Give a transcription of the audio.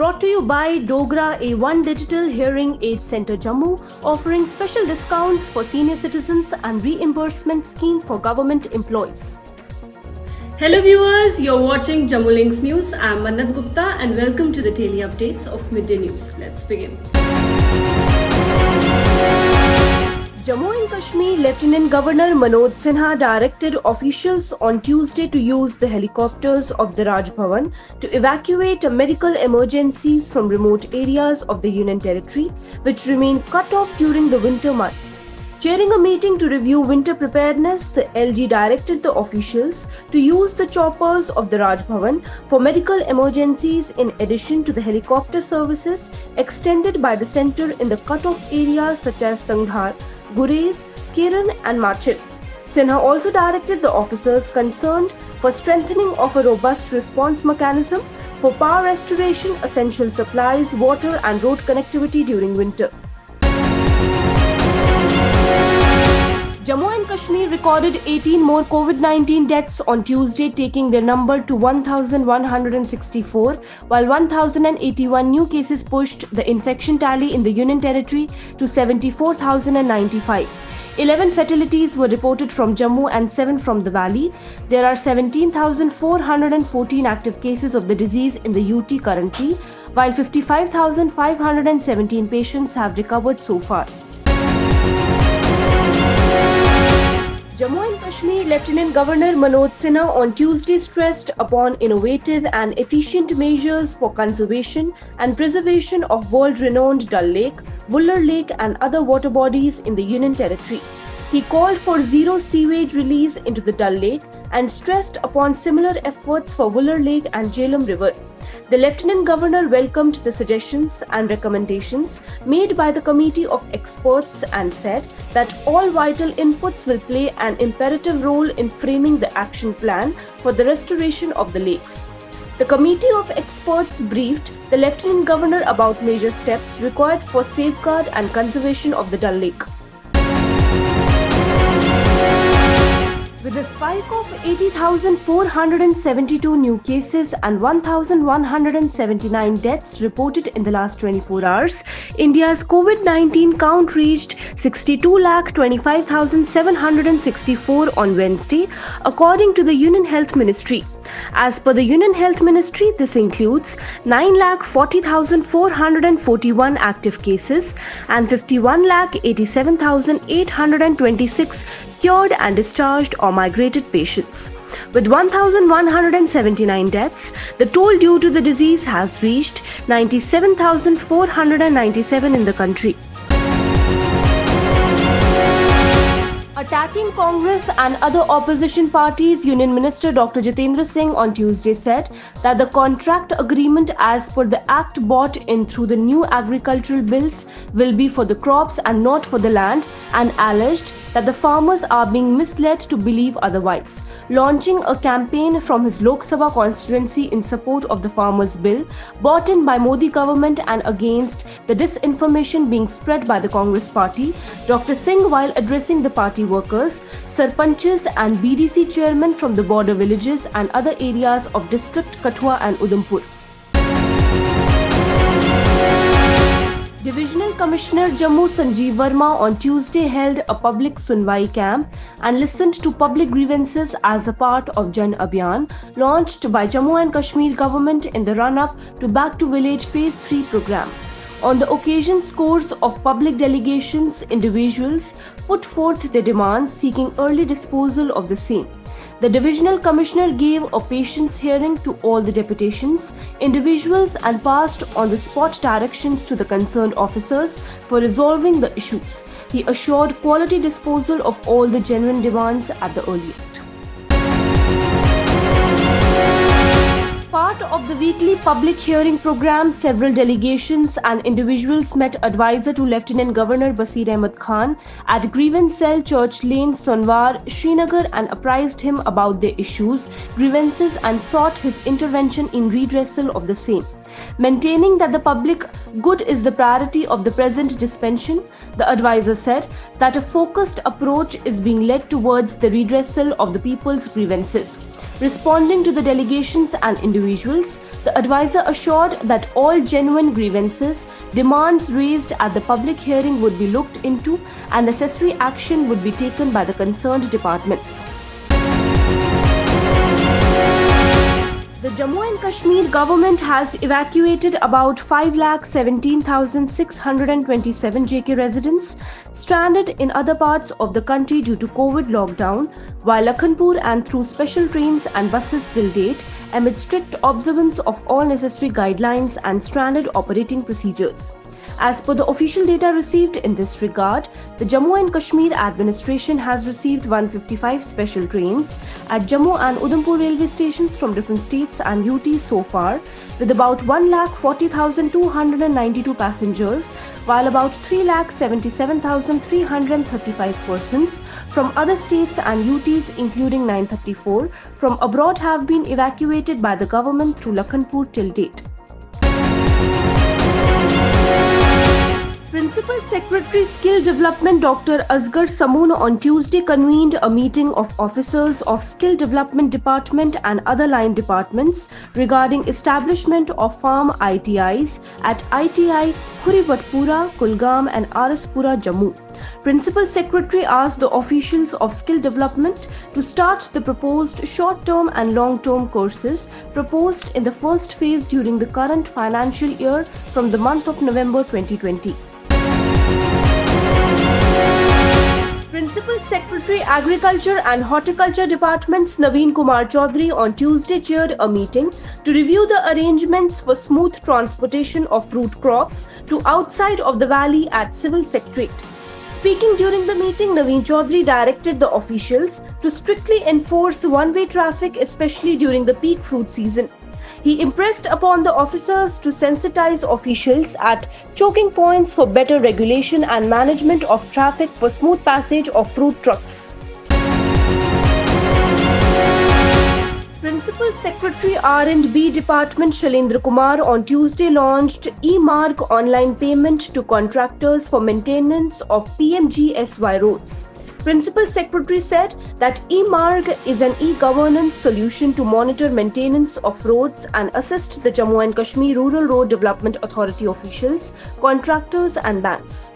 Brought to you by Dogra A1 Digital Hearing Aid Center Jammu, offering special discounts for senior citizens and reimbursement scheme for government employees. Hello viewers, you're watching Jammu Links News. I'm Mannat Gupta and welcome to the daily updates of Midday News. Let's begin. Jammu and Kashmir Lieutenant Governor Manoj Sinha directed officials on Tuesday to use the helicopters of the Raj Bhavan to evacuate medical emergencies from remote areas of the Union Territory, which remain cut off during the winter months. Chairing a meeting to review winter preparedness, the LG directed the officials to use the choppers of the Raj Bhavan for medical emergencies in addition to the helicopter services extended by the centre in the cut-off areas such as Tangdhar, Gurez, Kiran and Machil. Sinha also directed the officers concerned for strengthening of a robust response mechanism for power restoration, essential supplies, water and road connectivity during winter. Jammu and Kashmir recorded 18 more COVID-19 deaths on Tuesday, taking their number to 1,164, while 1,081 new cases pushed the infection tally in the Union Territory to 74,095. 11 fatalities were reported from Jammu and 7 from the Valley. There are 17,414 active cases of the disease in the UT currently, while 55,517 patients have recovered so far. Jammu and Kashmir Lieutenant Governor Manoj Sinha on Tuesday stressed upon innovative and efficient measures for conservation and preservation of world-renowned Dal Lake, Wular Lake and other water bodies in the Union Territory. He called for zero sewage release into the Dal Lake and stressed upon similar efforts for Wular Lake and Jhelum River. The Lieutenant Governor welcomed the suggestions and recommendations made by the committee of experts and said that all vital inputs will play an imperative role in framing the action plan for the restoration of the lakes. The committee of experts briefed the Lieutenant Governor about major steps required for safeguard and conservation of the Dal Lake. With a spike of 80,472 new cases and 1,179 deaths reported in the last 24 hours, India's COVID-19 count reached 62,25,764 on Wednesday, according to the Union Health Ministry. As per the Union Health Ministry, this includes 9,40,441 active cases and 51,87,826 cured and discharged or migrated patients. With 1,179 deaths, the toll due to the disease has reached 97,497 in the country. Attacking Congress and other opposition parties, Union Minister Dr. Jitendra Singh on Tuesday said that the contract agreement as per the act brought in through the new agricultural bills will be for the crops and not for the land, and alleged that the farmers are being misled to believe otherwise, launching a campaign from his Lok Sabha constituency in support of the farmers' bill brought in by Modi government and against the disinformation being spread by the Congress party. Dr. Singh, while addressing the party workers, sarpanches and BDC chairmen from the border villages and other areas of district Kathua and Udhampur. Divisional Commissioner Jammu Sanjeev Verma on Tuesday held a public Sunwai camp and listened to public grievances as a part of Jan Abhiyan launched by Jammu and Kashmir government in the run-up to Back to Village Phase 3 program. On the occasion, scores of public delegations, individuals put forth their demands seeking early disposal of the same. The Divisional Commissioner gave a patience hearing to all the deputations, individuals and passed on the spot directions to the concerned officers for resolving the issues. He assured quality disposal of all the genuine demands at the earliest. Part of the weekly public hearing program, several delegations and individuals met advisor to Lieutenant Governor Basir Ahmed Khan at Grievance Cell, Church Lane, Sonwar, Srinagar and apprised him about their issues, grievances and sought his intervention in redressal of the same. Maintaining that the public good is the priority of the present dispensation, the advisor said that a focused approach is being led towards the redressal of the people's grievances. Responding to the delegations and individuals, the advisor assured that all genuine grievances, demands raised at the public hearing would be looked into and necessary action would be taken by the concerned departments. The Jammu and Kashmir government has evacuated about 5,17,627 JK residents stranded in other parts of the country due to COVID lockdown, while Lakhanpur and through special trains and buses till date amid strict observance of all necessary guidelines and standard operating procedures. As per the official data received in this regard, the Jammu and Kashmir administration has received 155 special trains at Jammu and Udhampur railway stations from different states and UTs so far, with about 1,40,292 passengers, while about 3,77,335 persons from other states and UTs, including 934 from abroad, have been evacuated by the government through Lakhanpur till date. Principal Secretary Skill Development Dr. Asghar Samoon on Tuesday convened a meeting of officers of Skill Development Department and other line departments regarding establishment of farm ITIs at ITI Khurivatpura, Kulgam and Araspura, Jammu. Principal Secretary asked the officials of skill development to start the proposed short-term and long-term courses proposed in the first phase during the current financial year from the month of November 2020. Principal Secretary Agriculture and Horticulture Departments Naveen Kumar Chaudhary on Tuesday chaired a meeting to review the arrangements for smooth transportation of fruit crops to outside of the valley at Civil Secretariat. Speaking during the meeting, Naveen Chaudhary directed the officials to strictly enforce one-way traffic, especially during the peak fruit season. He impressed upon the officers to sensitize officials at choking points for better regulation and management of traffic for smooth passage of fruit trucks. Principal Secretary R&B Department Shailendra Kumar on Tuesday launched e-Marg online payment to contractors for maintenance of PMGSY roads. Principal Secretary said that e-Marg is an e-governance solution to monitor maintenance of roads and assist the Jammu and Kashmir Rural Road Development Authority officials, contractors and banks.